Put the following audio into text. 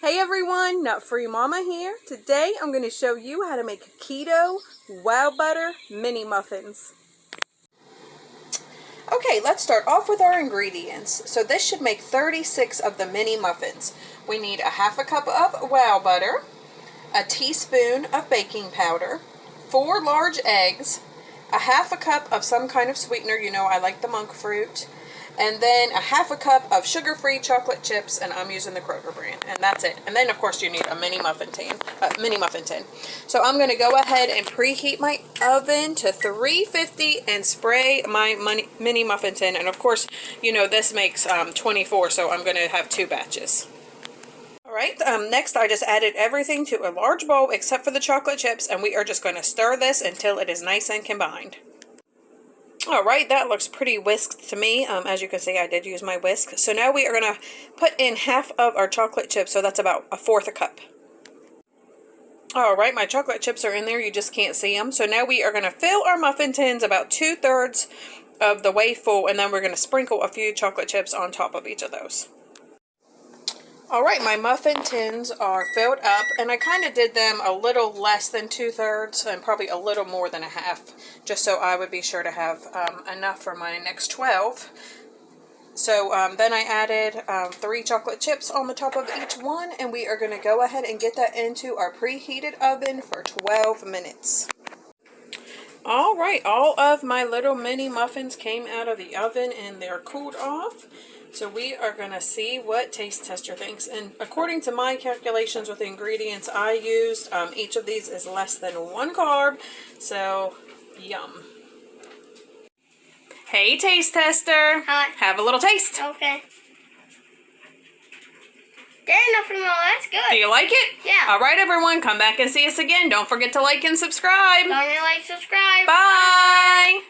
Hey everyone, Nut Free Mama here. Today I'm going to show you how to make keto Wowbutter mini muffins. Okay, let's start off with our ingredients. So this should make 36 of the mini muffins. We need a half a cup of Wowbutter, a teaspoon of baking powder, 4 large eggs, a half a cup of some kind of sweetener, you know I like the Monkfruit, and then a half a cup of sugar-free chocolate chips, and I'm using the Kroger brand, and that's it. And then of course you need a mini muffin tin. So I'm going to go ahead and preheat my oven to 350 and spray my mini muffin tin. And of course, you know this makes 24, so I'm going to have 2 batches. Alright, next I just added everything to a large bowl except for the chocolate chips, and we are just going to stir this until it is nice and combined. Alright, that looks pretty whisked to me. As you can see, I did use my whisk. So now we are going to put in half of our chocolate chips, so that's about 1/4 cup. Alright, my chocolate chips are in there, you just can't see them. So now we are going to fill our muffin tins about 2/3 of the way full, and then we're going to sprinkle a few chocolate chips on top of each of those. Alright, my muffin tins are filled up, and I kind of did them a little less than 2/3 and probably a little more than a half, just so I would be sure to have enough for my next 12. So then I added 3 chocolate chips on the top of each one, and we are going to go ahead and get that into our preheated oven for 12 minutes. Alright, all of my little mini muffins came out of the oven and they're cooled off. So we are going to see what Taste Tester thinks. And according to my calculations with the ingredients I used, each of these is less than 1 carb. So, yum. Hey, Taste Tester. Hi. Have a little taste. Okay. That's good. Do you like it? Yeah. Alright, everyone. Come back and see us again. Don't forget to like and subscribe. Don't forget to like, subscribe. Bye.